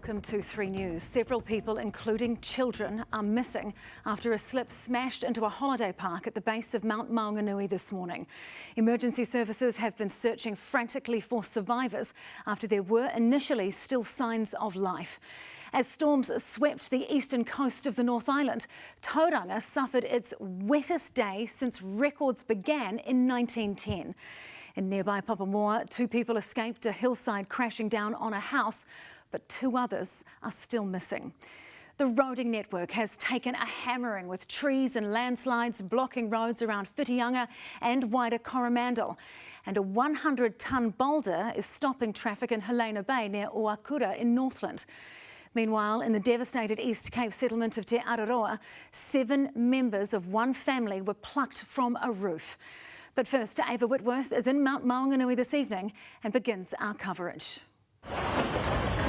Welcome to 3 News. Several people, including children, are missing after a slip smashed into a holiday park at the base of Mt Maunganui this morning. Emergency services have been searching frantically for survivors after there were initially still signs of life. As storms swept the eastern coast of the North Island, Tauranga suffered its wettest day since records began in 1910. In nearby Papamoa, 2 people escaped a hillside crashing down on a house, but 2 others are still missing. The roading network has taken a hammering with trees and landslides blocking roads around Whitianga and wider Coromandel. And a 100-tonne boulder is stopping traffic in Helena Bay near Ōakura in Northland. Meanwhile, in the devastated East Cape settlement of Te Araroa, 7 members of one family were plucked from a roof. But first, Ava Whitworth is in Mt Maunganui this evening and begins our coverage.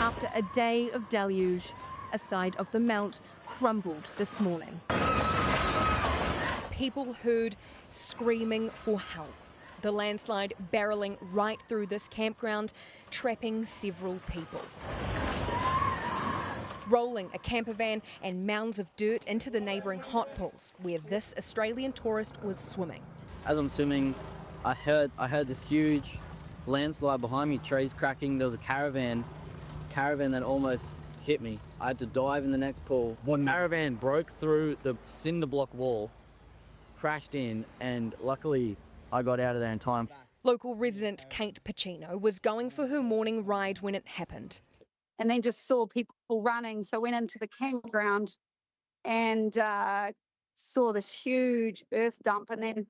After a day of deluge, a side of the mount crumbled this morning. People heard screaming for help. The landslide barreling right through this campground, trapping several people. Rolling a camper van and mounds of dirt into the neighbouring hot pools where this Australian tourist was swimming. As I'm swimming, I heard this huge landslide behind me, trees cracking. There was a caravan that almost hit me. I had to dive in the next pool. One caravan broke through the cinder block wall, crashed in, and luckily I got out of there in time. Local resident Kate Pacino was going for her morning ride when it happened. And then just saw people running, so went into the campground and saw this huge earth dump, and then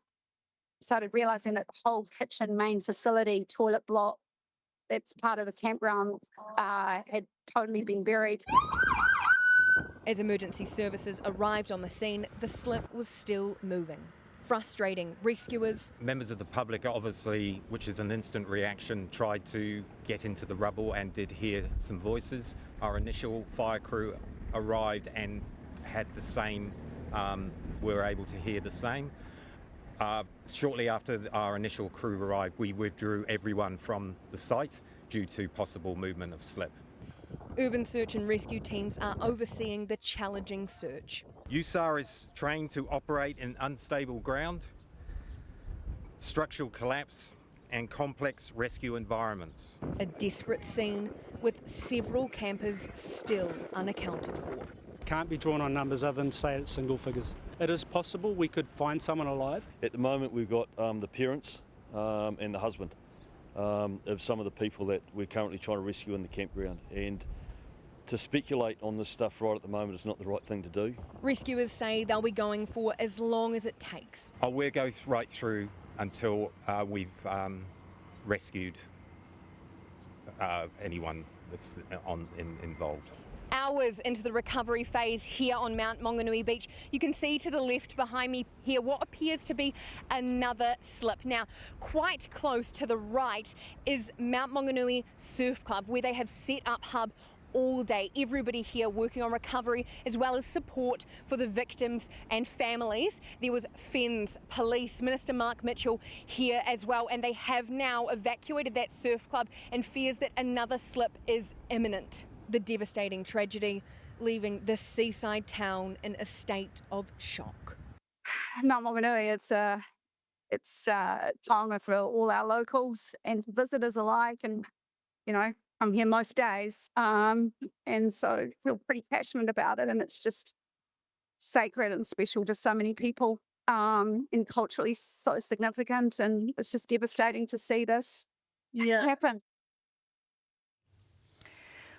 started realising that the whole kitchen main facility, toilet block, that's part of the campground, had totally been buried. As emergency services arrived on the scene, the slip was still moving. Frustrating rescuers. Members of the public, obviously, which is an instant reaction, tried to get into the rubble and did hear some voices. Our initial fire crew arrived and had the same, were able to hear the same. Shortly after our initial crew arrived, we withdrew everyone from the site due to possible movement of slip. Urban search and rescue teams are overseeing the challenging search. USAR is trained to operate in unstable ground, structural collapse and complex rescue environments. A desperate scene with several campers still unaccounted for. Can't be drawn on numbers other than say it's single figures. It is possible we could find someone alive. At the moment we've got the parents and the husband of some of the people that we're currently trying to rescue in the campground, and to speculate on this stuff right at the moment is not the right thing to do. Rescuers say they'll be going for as long as it takes. We'll go right through until we've rescued anyone that's involved. Hours into the recovery phase here on Mt Maunganui Beach, you can see to the left behind me here what appears to be another slip. Now, quite close to the right is Mt Maunganui Surf Club, where they have set up hub all day. Everybody here working on recovery as well as support for the victims and families. There was FENZ, police, Minister Mark Mitchell here as well, and they have now evacuated that surf club and fears that another slip is imminent. The devastating tragedy leaving this seaside town in a state of shock. Mt Maunganui, it's Tauranga for all our locals and visitors alike, and you know, I'm here most days, and so I feel pretty passionate about it, and it's just sacred and special to so many people, and culturally so significant, and it's just devastating to see this happen.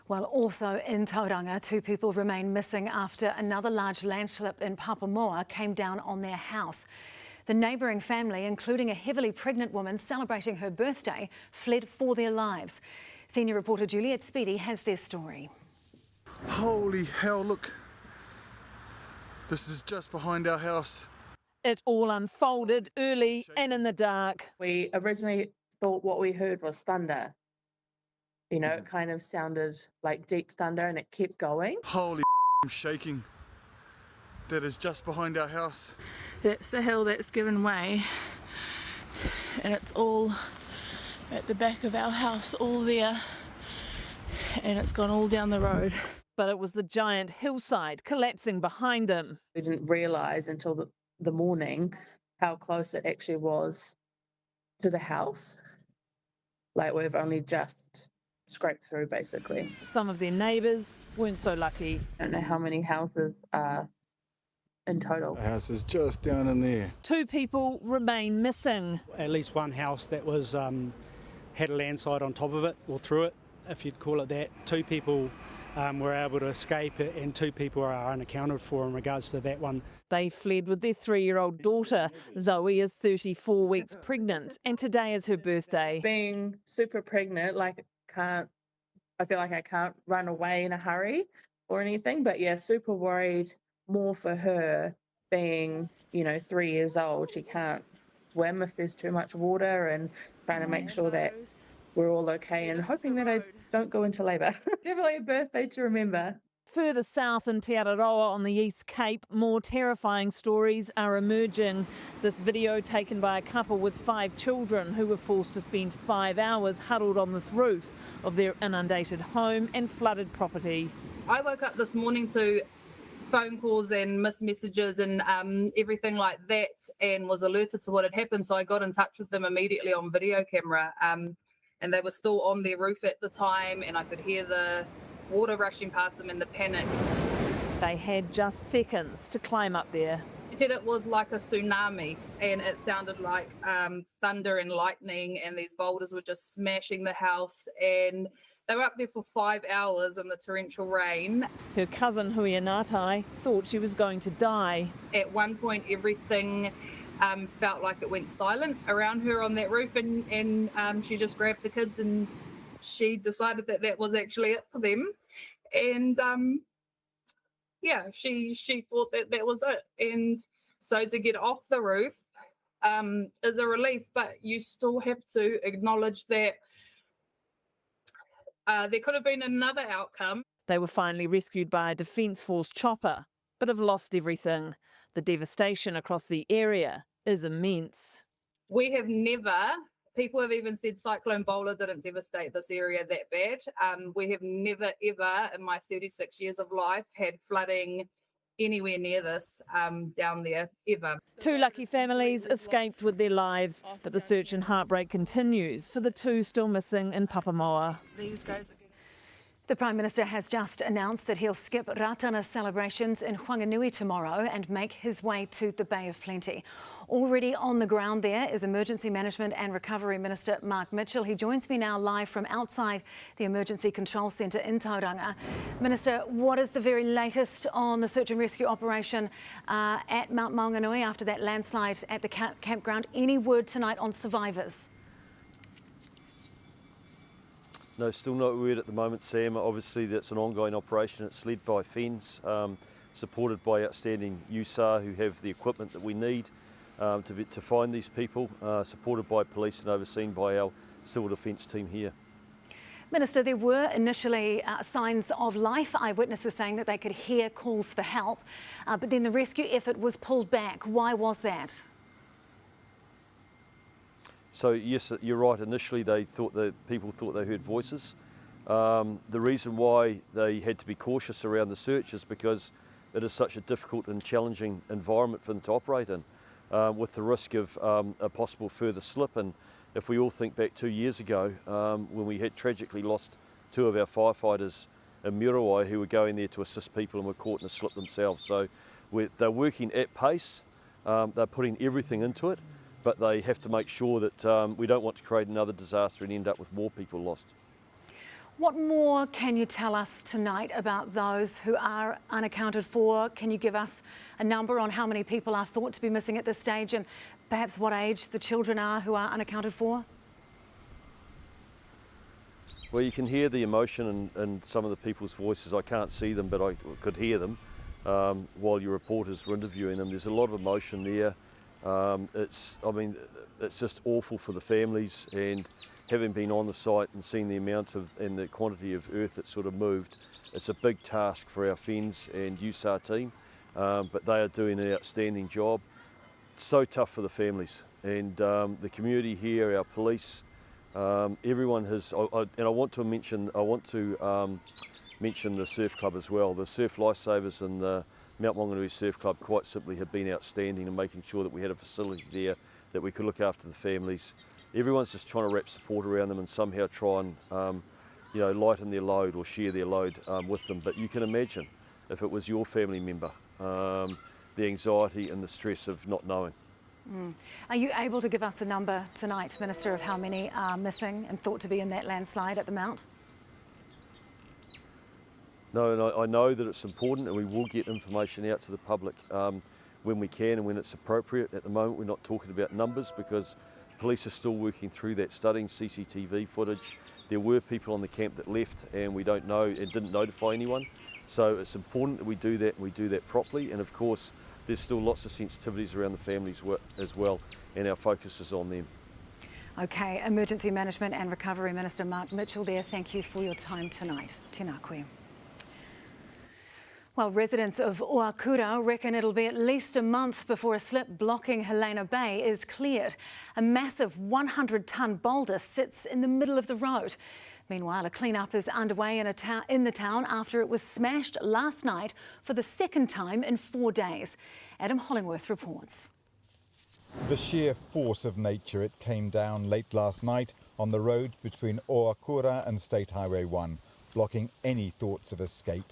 Well, also in Tauranga, 2 people remain missing after another large landslip in Papamoa came down on their house. The neighbouring family, including a heavily pregnant woman celebrating her birthday, fled for their lives. Senior reporter Juliet Speedy has their story. Holy hell, look. This is just behind our house. It all unfolded early and in the dark. We originally thought what we heard was thunder. You know, it kind of sounded like deep thunder and it kept going. Holy I'm shaking. That is just behind our house. That's the hill that's given way, and it's all at the back of our house, all there. and it's gone all down the road. But it was the giant hillside collapsing behind them. We didn't realise until the morning how close it actually was to the house. Like, we've only just scraped through, basically. Some of their neighbours weren't so lucky. I don't know how many houses are in total. The house is just down in there. 2 people remain missing. At least one house that was had a landslide on top of it, or through it, if you'd call it that. 2 people were able to escape it, and 2 people are unaccounted for in regards to that one. They fled with their 3-year-old daughter. Zoe is 34 weeks pregnant, and today is her birthday. Being super pregnant, like, I feel like I can't run away in a hurry or anything, but yeah, super worried more for her being, 3 years old. She can't swim if there's too much water, and trying to make sure that we're all okay and hoping that I don't go into labour. Definitely a birthday to remember. Further south in Te Araroa on the East Cape, more terrifying stories are emerging. This video taken by a couple with 5 children who were forced to spend 5 hours huddled on this roof of their inundated home and flooded property. I woke up this morning to phone calls and missed messages and everything like that, and was alerted to what had happened, so I got in touch with them immediately on video camera, and they were still on their roof at the time, and I could hear the water rushing past them in the panic. They had just seconds to climb up there. He said it was like a tsunami, and it sounded like thunder and lightning, and these boulders were just smashing the house, and they were up there for 5 hours in the torrential rain. Her cousin Hui Anatai thought she was going to die. At one point everything felt like it went silent around her on that roof, and she just grabbed the kids and she decided that that was actually it for them, and she thought that that was it. And so to get off the roof is a relief, but you still have to acknowledge that there could have been another outcome. They were finally rescued by a Defence Force chopper, but have lost everything. The devastation across the area is immense. We have never, people have even said Cyclone Bowler didn't devastate this area that bad. We have never ever in my 36 years of life had flooding anywhere near this down there, ever. 2 lucky families escaped with their lives, but the search and heartbreak continues for the 2 still missing in Papamoa. These guys are The Prime Minister has just announced that he'll skip Ratana celebrations in Whanganui tomorrow and make his way to the Bay of Plenty. Already on the ground there is Emergency Management and Recovery Minister Mark Mitchell. He joins me now live from outside the Emergency Control Centre in Tauranga. Minister, what is the very latest on the search and rescue operation at Mt Maunganui after that landslide at the campground? Any word tonight on survivors? No, still no word at the moment, Sam. Obviously, that's an ongoing operation. It's led by FENS, supported by outstanding USAR who have the equipment that we need to find these people, supported by police and overseen by our civil defence team here. Minister, there were initially signs of life, eyewitnesses saying that they could hear calls for help, but then the rescue effort was pulled back. Why was that? So yes, you're right. Initially, people thought they heard voices. The reason why they had to be cautious around the search is because it is such a difficult and challenging environment for them to operate in, with the risk of a possible further slip. And if we all think back 2 years ago, when we had tragically lost 2 of our firefighters in Muriwai who were going there to assist people and were caught in a slip themselves. So they're working at pace. They're putting everything into it. But they have to make sure that we don't want to create another disaster and end up with more people lost. What more can you tell us tonight about those who are unaccounted for? Can you give us a number on how many people are thought to be missing at this stage and perhaps what age the children are who are unaccounted for? Well, you can hear the emotion in some of the people's voices. I can't see them, but I could hear them while your reporters were interviewing them. There's a lot of emotion there. It's just awful for the families, and having been on the site and seen the amount and the quantity of earth that's sort of moved, it's a big task for our FENS and USAR team, but they are doing an outstanding job. It's so tough for the families and the community here, our police, Everyone has, and I want to mention the surf club as well. The Surf Lifesavers and the Mt Maunganui Surf Club quite simply have been outstanding in making sure that we had a facility there that we could look after the families. Everyone's just trying to wrap support around them and somehow try and lighten their load or share their load with them. But you can imagine if it was your family member, the anxiety and the stress of not knowing. Are you able to give us a number tonight, Minister, of how many are missing and thought to be in that landslide at the Mount? No, and I know that it's important, and we will get information out to the public when we can and when it's appropriate. At the moment, we're not talking about numbers because police are still working through that, studying CCTV footage. There were people on the camp that left, and we don't know and didn't notify anyone. So it's important that we do that, and we do that properly. And of course, there's still lots of sensitivities around the families as well, and our focus is on them. OK, Emergency Management and Recovery Minister Mark Mitchell there. Thank you for your time tonight. Tēnā koe. Well, residents of Ōakura reckon it'll be at least a month before a slip blocking Helena Bay is cleared. A massive 100-tonne boulder sits in the middle of the road. Meanwhile, a clean-up is underway in the town after it was smashed last night for the second time in 4 days. Adam Hollingworth reports. The sheer force of nature, it came down late last night on the road between Ōakura and State Highway 1, blocking any thoughts of escape.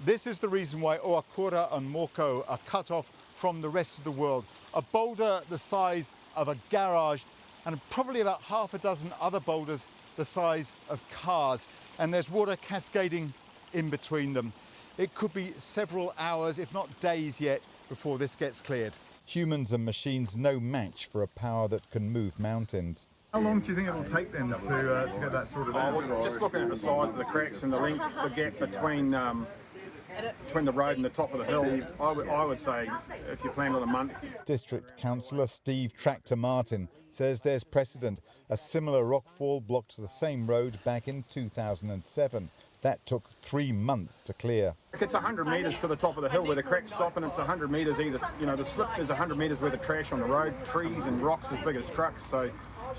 This is the reason why Ōakura and Moko are cut off from the rest of the world. A boulder the size of a garage and probably about half a dozen other boulders the size of cars. And there's water cascading in between them. It could be several hours, if not days yet, before this gets cleared. Humans and machines no match for a power that can move mountains. How long do you think it'll take then to get that sorted out? Just looking at the size of the cracks and the length, the gap between the road and the top of the hill, I would say if you plan on a month. District Councillor Steve Tractor Martin says there's precedent. A similar rockfall blocked the same road back in 2007. That took 3 months to clear. It's 100 metres to the top of the hill where the cracks stop, and it's 100 metres either. The slip is 100 metres worth of trash on the road, trees and rocks as big as trucks, so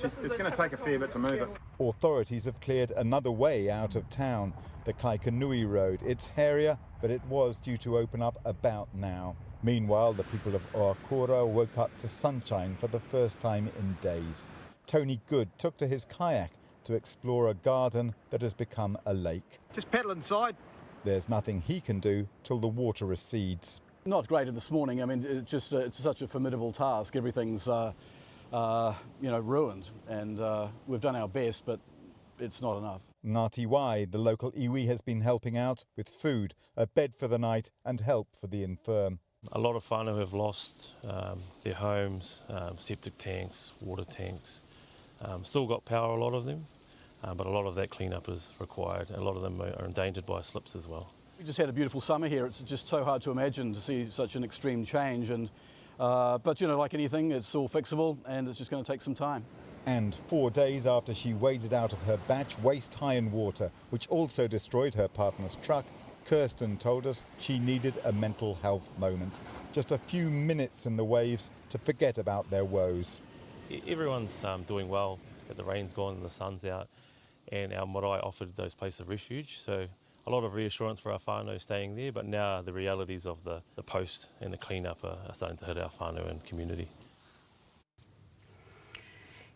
it's going to take a fair bit to move it. Authorities have cleared another way out of town, the Kaikanui Road. It's hairier, but it was due to open up about now. Meanwhile, the people of Ōakura woke up to sunshine for the first time in days. Tony Good took to his kayak to explore a garden that has become a lake. Just paddle inside. There's nothing he can do till the water recedes. Not great this morning. I mean, it's such a formidable task. Everything's ruined, and we've done our best, but it's not enough. Ngāti Wai, the local iwi, has been helping out with food, a bed for the night and help for the infirm. A lot of whānau have lost their homes, septic tanks, water tanks. Still got power, a lot of them, but a lot of that cleanup is required. A lot of them are endangered by slips as well. We just had a beautiful summer here. It's just so hard to imagine to see such an extreme change. And but like anything, it's all fixable, and it's just going to take some time. And 4 days after she waded out of her batch waist high in water, which also destroyed her partner's truck, Kirsten told us she needed a mental health moment. Just a few minutes in the waves to forget about their woes. Everyone's doing well. The rain's gone and the sun's out, and our marae offered those places of refuge. So a lot of reassurance for our whānau staying there, but now the realities of the post and the clean-up are starting to hit our whānau and community.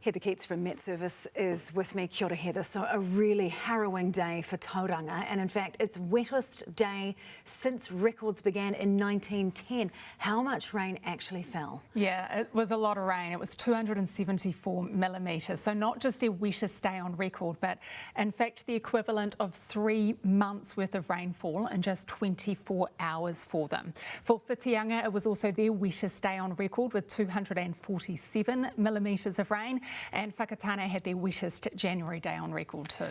Heather Keats from Met Service is with me. Kia ora, Heather. So a really harrowing day for Tauranga, and in fact it's wettest day since records began in 1910. How much rain actually fell? Yeah, it was a lot of rain. It was 274 millimetres. So not just their wettest day on record, but in fact the equivalent of 3 months worth of rainfall in just 24 hours for them. For Whitianga, it was also their wettest day on record with 247 millimetres of rain. And Whakatane had their wettest January day on record too.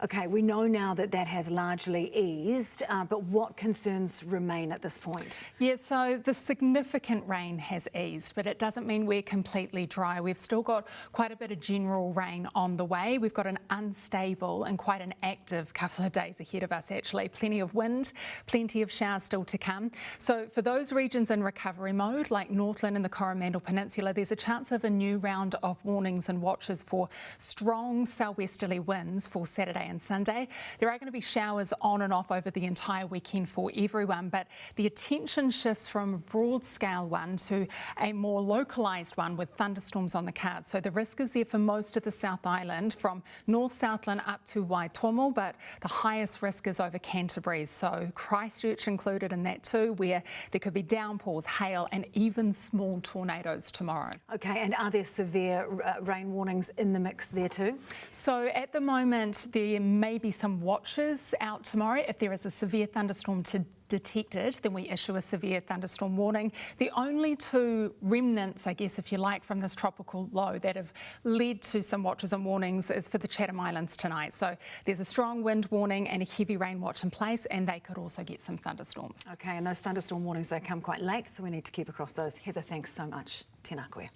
Okay, we know now that that has largely eased, but what concerns remain at this point? Yeah, so the significant rain has eased, but it doesn't mean we're completely dry. We've still got quite a bit of general rain on the way. We've got an unstable and quite an active couple of days ahead of us, actually. Plenty of wind, plenty of showers still to come. So for those regions in recovery mode, like Northland and the Coromandel Peninsula, there's a chance of a new round of warnings and watches for strong southwesterly winds for Saturday and Sunday. There are going to be showers on and off over the entire weekend for everyone, but the attention shifts from a broad scale one to a more localised one with thunderstorms on the cards. So the risk is there for most of the South Island from North Southland up to Waitomo, but the highest risk is over Canterbury. So Christchurch included in that too, where there could be downpours, hail and even small tornadoes tomorrow. Okay, and are there severe rain warnings in the mix there too? So at the moment, there may be some watches out tomorrow. If there is a severe thunderstorm detected, then we issue a severe thunderstorm warning. The only two remnants, I guess, if you like, from this tropical low that have led to some watches and warnings is for the Chatham Islands tonight. So there's a strong wind warning and a heavy rain watch in place, and they could also get some thunderstorms. Okay, and those thunderstorm warnings, they come quite late, so we need to keep across those. Heather, thanks so much. Tēnā koe.